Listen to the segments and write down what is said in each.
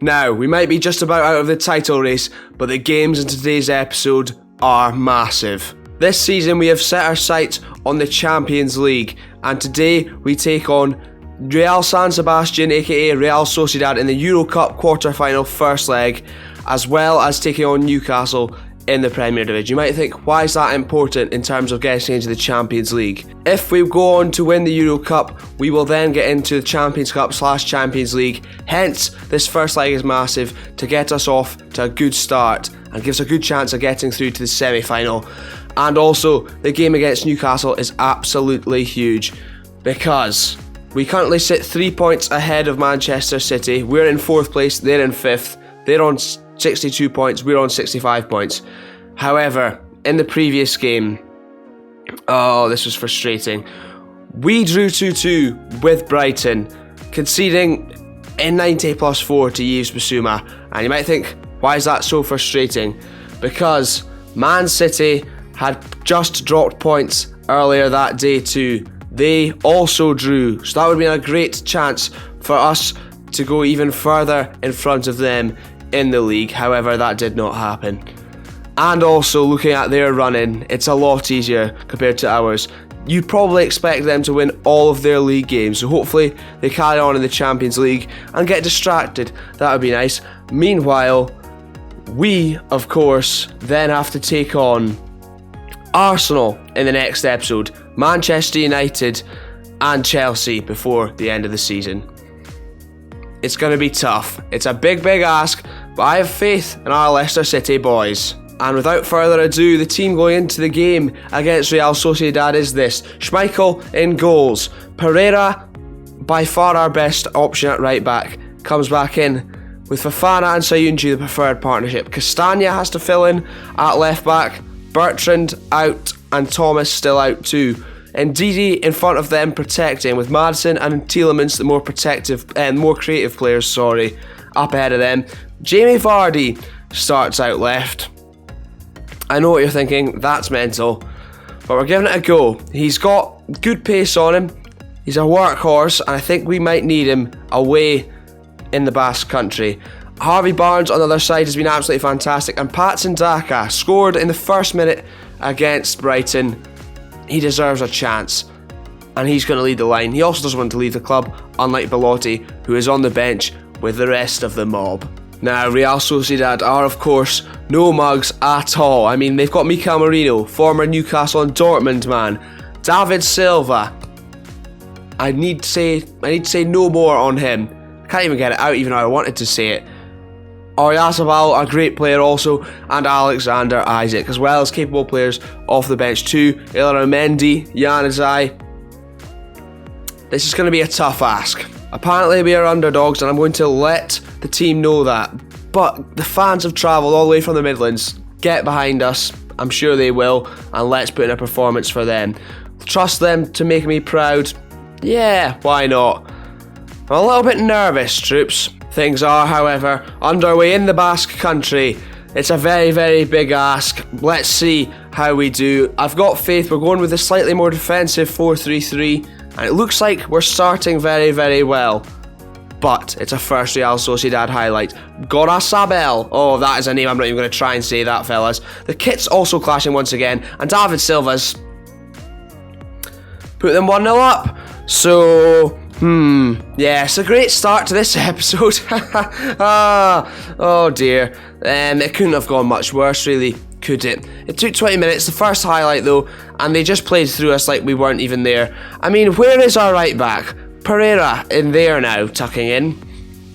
Now, we might be just about out of the title race, but the games in today's episode are massive. This season we have set our sights on the Champions League, and today we take on Real San Sebastian aka Real Sociedad in the Euro Cup quarter-final first leg, as well as taking on Newcastle in the Premier Division. You might think, why is that important in terms of getting into the Champions League? If we go on to win the Euro Cup, we will then get into the Champions Cup / Champions League. Hence, this first leg is massive to get us off to a good start and gives a good chance of getting through to the semi-final. And also, the game against Newcastle is absolutely huge because we currently sit 3 points ahead of Manchester City. We're in 4th place, they're in 5th. They're on 62 points, we're on 65 points. However, in the previous game, this was frustrating. We drew 2-2 with Brighton, conceding in 90 plus 4 to Yves Bissouma. And you might think, why is that so frustrating? Because Man City had just dropped points earlier that day too. They also drew, so that would have been a great chance for us to go even further in front of them in the league. However, that did not happen. And also, looking at their run-in, it's a lot easier compared to ours. You'd probably expect them to win all of their league games, so hopefully they carry on in the Champions League and get distracted. That would be nice. Meanwhile, we, of course, then have to take on Arsenal in the next episode, Manchester United and Chelsea before the end of the season. It's going to be tough. It's a big ask, but I have faith in our Leicester City boys. And without further ado, the team going into the game against Real Sociedad is this. Schmeichel in goals. Pereira, by far our best option at right back, comes back in with Fofana and Sayunji the preferred partnership. Castagna has to fill in at left back. Bertrand out and Thomas still out too. Ndidi in front of them protecting, with Madsen and Tielemans the more protective and more creative players, up ahead of them. Jamie Vardy starts out left. I know what you're thinking, that's mental, but we're giving it a go. He's got good pace on him, he's a workhorse, and I think we might need him away in the Basque Country. Harvey Barnes on the other side has been absolutely fantastic, and Patson Daka scored in the first minute against Brighton. He deserves a chance, and he's going to lead the line. He also doesn't want to leave the club, unlike Belotti, who is on the bench with the rest of the mob. Now, Real Sociedad are, of course, no mugs at all. I mean, they've got Mikel Merino, former Newcastle and Dortmund man. David Silva. I need to say no more on him. I can't even get it out, even though I wanted to say it. Oyarzabal, a great player also, and Alexander Isaac, as well as capable players off the bench too. Ilaro Mendy, Januzaj. This is going to be a tough ask. Apparently we are underdogs, and I'm going to let the team know that. But the fans have travelled all the way from the Midlands. Get behind us, I'm sure they will, and let's put in a performance for them. Trust them to make me proud? Yeah, why not? I'm a little bit nervous, troops. Things are, however, underway in the Basque Country. It's a very big ask. Let's see how we do. I've got faith. We're going with a slightly more defensive 4-3-3, and it looks like we're starting very well. But it's a first Real Sociedad highlight. Gorazabel. Oh, that is a name I'm not even going to try and say that, fellas. The kit's also clashing once again, and David Silva's put them 1-0 up. So, yeah, it's a great start to this episode. Oh dear. It couldn't have gone much worse, really, could it? It took 20 minutes, the first highlight though, and they just played through us like we weren't even there. I mean, where is our right back? Pereira in there now, tucking in.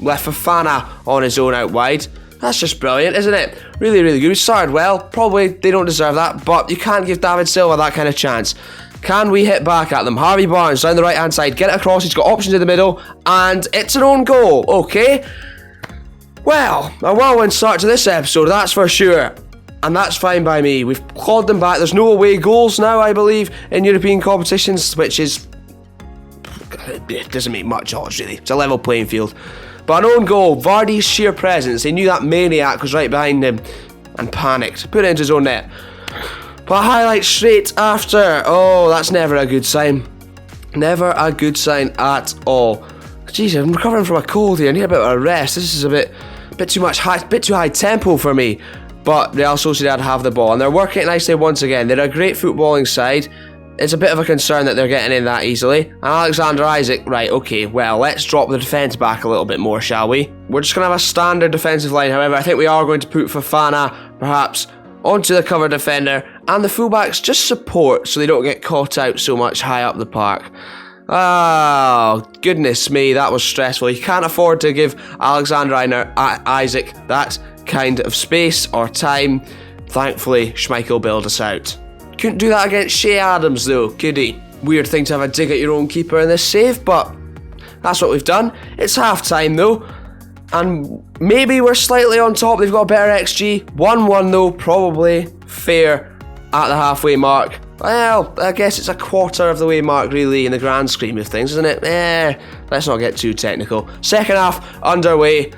Left Fofana on his own out wide. That's just brilliant, isn't it? Really good. We started well. Probably they don't deserve that, but you can't give David Silva that kind of chance. Can we hit back at them? Harvey Barnes down the right hand side, get it across, he's got options in the middle, and it's an own goal. Okay. Well, a whirlwind start to this episode, that's for sure. And that's fine by me. We've clawed them back. There's no away goals now, I believe, in European competitions, which is... it doesn't make much odds, really. It's a level playing field. But an own goal, Vardy's sheer presence, they knew that maniac was right behind him and panicked. Put it into his own net. But a highlight straight after. Oh, that's never a good sign. Never a good sign at all. Jeez, I'm recovering from a cold here. I need a bit of a rest. This is a bit too high tempo for me. But Real Sociedad have the ball, and they're working it nicely once again. They're a great footballing side. It's a bit of a concern that they're getting in that easily. And Alexander Isak, right, okay, well, let's drop the defence back a little bit more, shall we? We're just going to have a standard defensive line. However, I think we are going to put Fofana, perhaps, onto the cover defender, and the fullbacks just support so they don't get caught out so much high up the park. Oh, goodness me, that was stressful. You can't afford to give Alexander Isak that kind of space or time. Thankfully, Schmeichel bailed us out. Couldn't do that against Shea Adams though, could he? Weird thing to have a dig at your own keeper in this save, but that's what we've done. It's half time though, and maybe we're slightly on top. They've got a better XG. 1-1 though, probably fair at the halfway mark. Well, I guess it's a quarter of the way mark really in the grand scheme of things, isn't it? Let's not get too technical. Second half underway.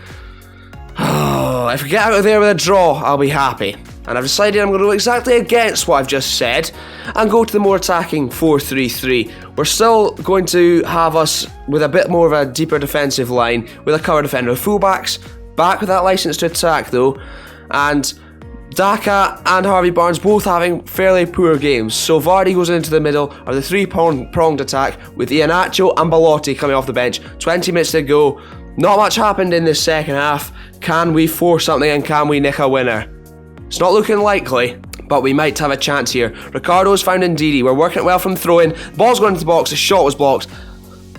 Oh, if we get out of there with a draw, I'll be happy. And I've decided I'm going to go exactly against what I've just said and go to the more attacking 4-3-3. We're still going to have us with a bit more of a deeper defensive line with a cover defender. Fullbacks back with that license to attack though, and Daka and Harvey Barnes both having fairly poor games. So Vardy goes into the middle of the three-pronged attack with Iheanacho and Belotti coming off the bench. 20 minutes to go. Not much happened in this second half. Can we force something and can we nick a winner? It's not looking likely, but we might have a chance here. Ricardo's found Ndidi. We're working it well from throwing. Ball's going into the box. The shot was blocked.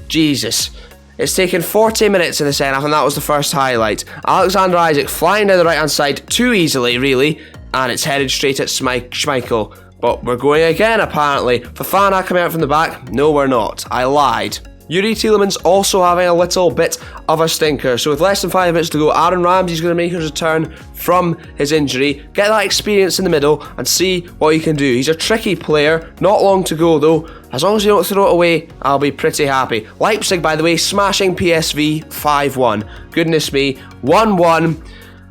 Jesus. It's taken 40 minutes in the second half, and that was the first highlight. Alexander Isak flying down the right-hand side too easily, really, and it's headed straight at Schmeichel. But we're going again, apparently. Fofana coming out from the back. No, we're not. I lied. Yuri Tielemans also having a little bit of a stinker. So with less than 5 minutes to go, Aaron Ramsey's going to make his return from his injury. Get that experience in the middle and see what he can do. He's a tricky player. Not long to go though. As long as you don't throw it away, I'll be pretty happy. Leipzig, by the way, smashing PSV 5-1. Goodness me. 1-1.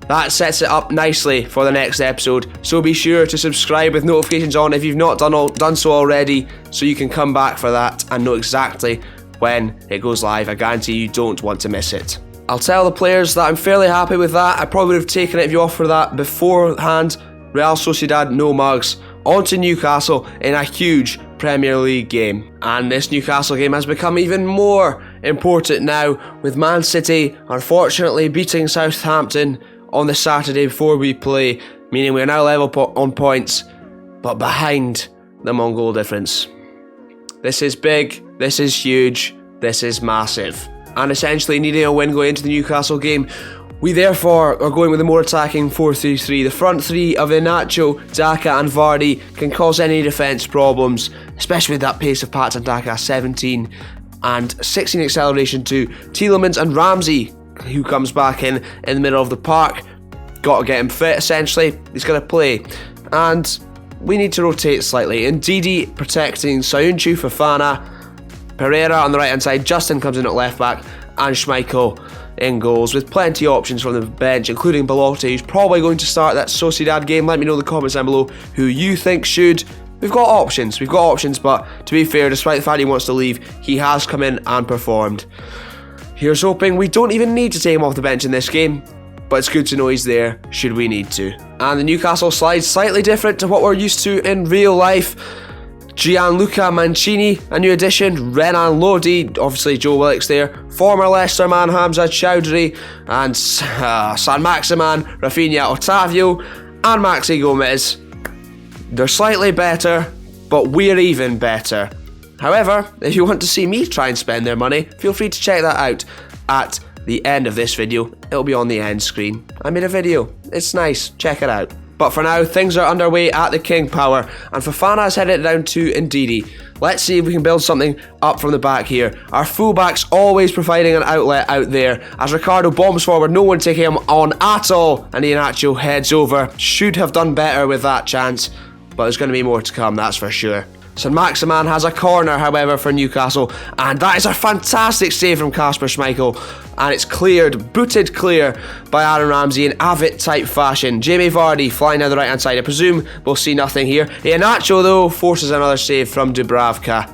That sets it up nicely for the next episode. So be sure to subscribe with notifications on if you've not done so already, so you can come back for that and know exactly when it goes live. I guarantee you don't want to miss it. I'll tell the players that I'm fairly happy with that. I probably would have taken it if you offered that beforehand. Real Sociedad, no mugs. On to Newcastle in a huge Premier League game. And this Newcastle game has become even more important now, with Man City unfortunately beating Southampton on the Saturday before we play, meaning we are now level on points, but behind them on goal difference. This is big. This is huge, this is massive. And essentially needing a win going into the Newcastle game, we therefore are going with a more attacking 4-3-3. The front three of Iheanacho, Daka and Vardy can cause any defence problems, especially with that pace of Patson Daka, 17 and 16 acceleration to Tielemans and Ramsey, who comes back in the middle of the park. Got to get him fit, essentially. He's going to play. And we need to rotate slightly. Ndidi protecting Sayuncu, Fofana, Pereira on the right hand side, Justin comes in at left back, and Schmeichel in goals with plenty of options from the bench, including Belotti, who's probably going to start that Sociedad game. Let me know in the comments down below who you think should. We've got options, but to be fair, despite the fact he wants to leave, he has come in and performed. Here's hoping we don't even need to take him off the bench in this game, but it's good to know he's there should we need to. And the Newcastle slide's slightly different to what we're used to in real life. Gianluca Mancini, a new addition. Renan Lodi, obviously Joe Willock's there. Former Leicester man Hamza Chowdhury, and Saint-Maximin, Rafinha, Otavio, and Maxi Gomez. They're slightly better, but we're even better. However, if you want to see me try and spend their money, feel free to check that out at the end of this video. It'll be on the end screen. I made a video. It's nice. Check it out. But for now, things are underway at the King Power, and Fofana has headed down to Ndidi. Let's see if we can build something up from the back here. Our fullbacks always providing an outlet out there, as Ricardo bombs forward, no one taking him on at all, and Iheanacho heads over. Should have done better with that chance, but there's going to be more to come, that's for sure. Saint-Maximin has a corner, however, for Newcastle, and that is a fantastic save from Kasper Schmeichel, and it's cleared, booted clear by Aaron Ramsey in Avit-type fashion. Jamie Vardy flying down the right-hand side. I presume we'll see nothing here. Iheanacho, though, forces another save from Dubravka.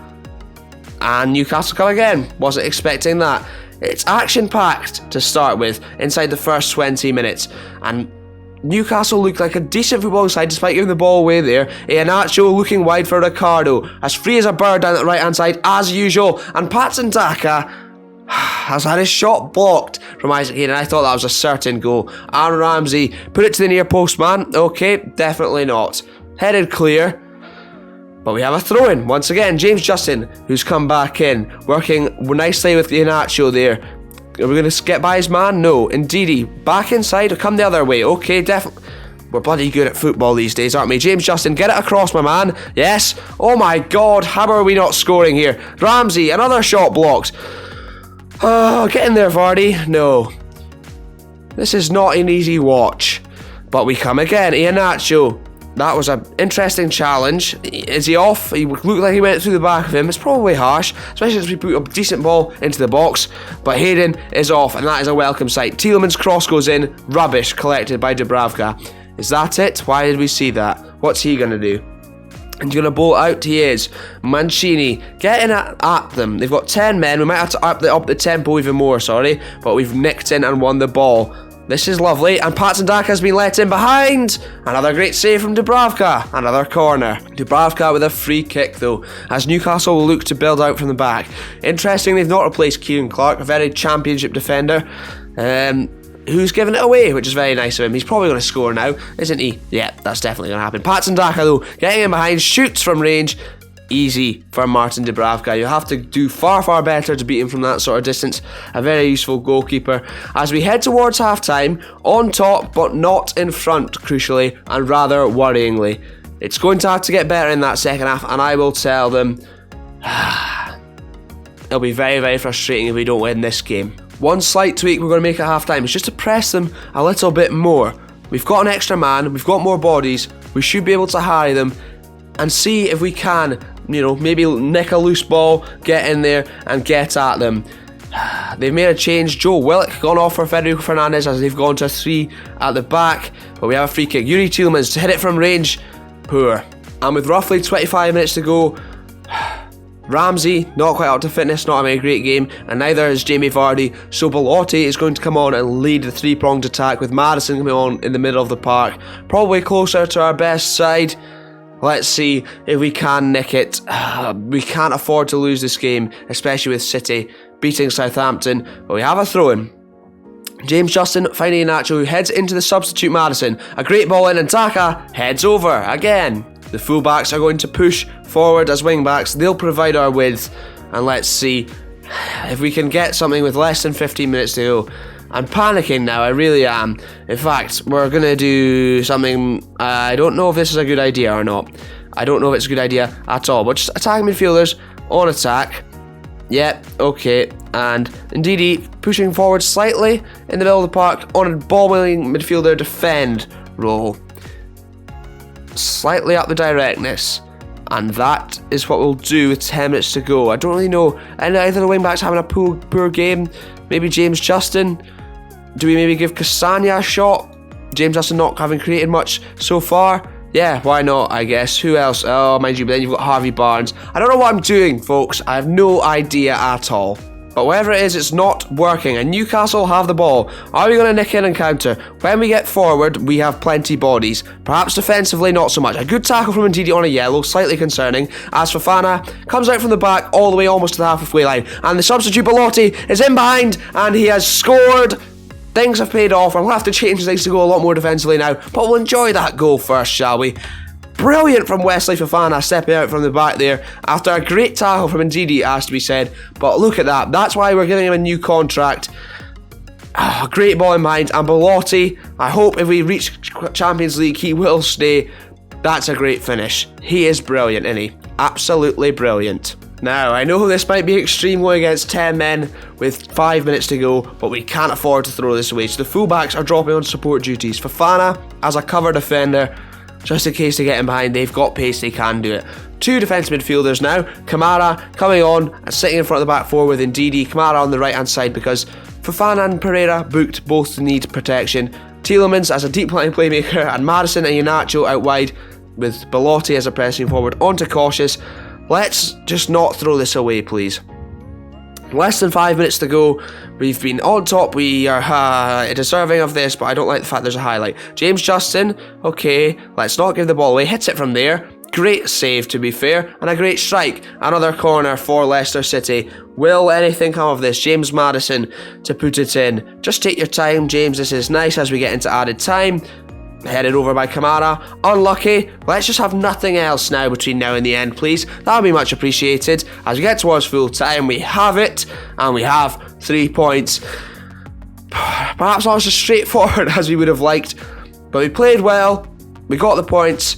And Newcastle come again. Wasn't expecting that. It's action-packed to start with inside the first 20 minutes. And Newcastle looked like a decent football side despite giving the ball away there. Iheanacho looking wide for Ricardo. As free as a bird down the right-hand side as usual. And Patson Daka has had his shot blocked from Isaac Hayden. I thought that was a certain goal. Aaron Ramsey put it to the near post man. Okay, definitely not. Headed clear. But we have a throw-in once again. James Justin, who's come back in, working nicely with Iheanacho there. Are we going to get by his man? No. Ndidi, back inside or come the other way? Okay, definitely. We're bloody good at football these days, aren't we? James Justin, get it across, my man. Yes. Oh my God, how are we not scoring here? Ramsey, another shot blocked. Oh, get in there, Vardy. No. This is not an easy watch. But we come again. Iheanacho. That was an interesting challenge. Is he off? He looked like he went through the back of him. It's probably harsh, especially since we put a decent ball into the box. But Hayden is off, and that is a welcome sight. Tielemans' cross goes in. Rubbish collected by Dubravka. Is that it? Why did we see that? What's he going to do? And he's going to bolt out. He is. Mancini getting at them. They've got 10 men. We might have to up the tempo even more, but we've nicked in and won the ball. This is lovely, and Patson Daka has been let in behind. Another great save from Dubravka. Another corner. Dubravka with a free kick though, as Newcastle will look to build out from the back. Interesting, they've not replaced Kieran Clark, a very championship defender, who's given it away, which is very nice of him. He's probably going to score now, isn't he? Yeah, that's definitely going to happen. Patson Daka though, getting in behind, shoots from range. Easy for Martin Dubravka. You have to do far, far better to beat him from that sort of distance. A very useful goalkeeper. As we head towards half-time, on top but not in front, crucially, and rather worryingly. It's going to have to get better in that second half, and I will tell them it'll be very, very frustrating if we don't win this game. One slight tweak we're going to make at half-time is just to press them a little bit more. We've got an extra man, we've got more bodies, we should be able to harry them and see if we can, maybe nick a loose ball, get in there and get at them. They've made a change. Joe Willock gone off for Federico Fernandez as they've gone to 3 at the back. But we have a free kick. Yuri Tielemans to hit it from range. Poor. And with roughly 25 minutes to go, Ramsey not quite up to fitness, not having a great game, and neither is Jamie Vardy. So Belotti is going to come on and lead the 3-pronged attack with Maddison coming on in the middle of the park. Probably closer to our best side. Let's see if we can nick it. We can't afford to lose this game, especially with City beating Southampton. But we have a throw-in. James Justin finding Iheanacho, who heads into the substitute Maddison. A great ball in, and Daka heads over again. The fullbacks are going to push forward as wing-backs. They'll provide our width. And let's see if we can get something with less than 15 minutes to go. I'm panicking now, I really am. In fact, we're going to do something. I don't know if this is a good idea or not. I don't know if it's a good idea at all. But just attacking midfielders on attack. Yep, okay. And Ndidi pushing forward slightly in the middle of the park on a ball-winning midfielder defend role. Slightly up the directness. And that is what we'll do with 10 minutes to go. I don't really know. And either the wing-backs having a poor game. Maybe James Justin. Do we maybe give Castagne a shot? James Justin not having created much so far. Yeah, why not, I guess. Who else? Oh, mind you, but then you've got Harvey Barnes. I don't know what I'm doing, folks. I have no idea at all. But whatever it is, it's not working. And Newcastle have the ball. Are we going to nick in and counter? When we get forward, we have plenty bodies. Perhaps defensively, not so much. A good tackle from Ndidi on a yellow, slightly concerning. As Fofana comes out from the back, all the way almost to the halfway line. And the substitute Belotti is in behind, and he has scored. Things have paid off. We'll have to change things to go a lot more defensively now. But we'll enjoy that goal first, shall we? Brilliant from Wesley Fofana stepping out from the back there after a great tackle from Ndidi, has to be said. But look at that. That's why we're giving him a new contract. A great ball in behind. And Belotti, I hope if we reach Champions League, he will stay. That's a great finish. He is brilliant, isn't he? Absolutely brilliant. Now, I know this might be extreme going against 10 men with 5 minutes to go, but we can't afford to throw this away. So the fullbacks are dropping on support duties. Fofana as a cover defender, just in case they get in behind. They've got pace, they can do it. 2 defensive midfielders now. Kamara coming on and sitting in front of the back 4 with Ndidi. Kamara on the right hand side because Fofana and Pereira booked both need protection. Tielemans as a deep line playmaker, and Maddison and Iheanacho out wide with Belotti as a pressing forward onto Cautious. Let's just not throw this away, please. Less than 5 minutes to go. We've been on top. We are deserving of this, but I don't like the fact there's a highlight. James Justin, okay, let's not give the ball away. Hits it from there. Great save, to be fair, and a great strike. Another corner for Leicester City. Will anything come of this? James Maddison to put it in. Just take your time, James. This is nice as we get into added time. Headed over by Kamara. Unlucky. Let's just have nothing else now between now and the end, please. That would be much appreciated. As we get towards full time, we have it, and we have 3 points. Perhaps not as straightforward as we would have liked, but we played well, we got the points,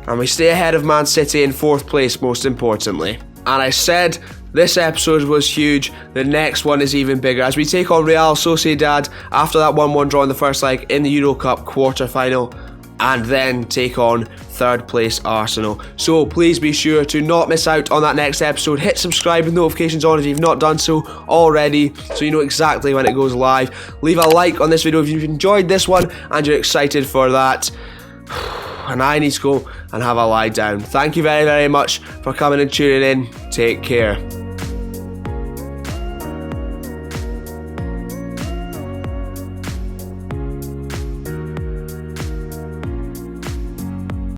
and we stay ahead of Man City in 4th place, most importantly. And I said this episode was huge. The next one is even bigger as we take on Real Sociedad after that 1-1 draw in the first leg in the Euro Cup quarter-final, and then take on 3rd place Arsenal. So please be sure to not miss out on that next episode. Hit subscribe with notifications on if you've not done so already, so you know exactly when it goes live. Leave a like on this video if you've enjoyed this one and you're excited for that. And I need to go and have a lie down. Thank you very, very much for coming and tuning in. Take care.